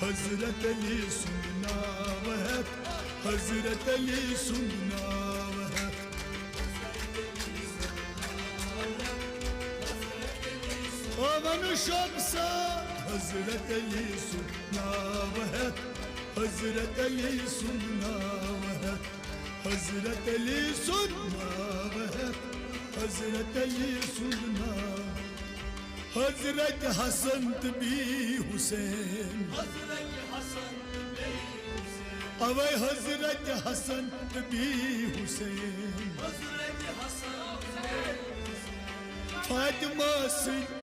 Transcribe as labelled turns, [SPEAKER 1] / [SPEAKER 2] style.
[SPEAKER 1] हजरत अली सुनना वह, हजरत अली सुनना वह। ओ मनुष्य सा हजरत अली सुनना वह, हजरत अली सुनना वह, हजरत अली सुनना वह, हजरत अली सुनना। हजरत हसन भी हुसैन, अवे हजरत हसन भी हुसैन, फातिमा से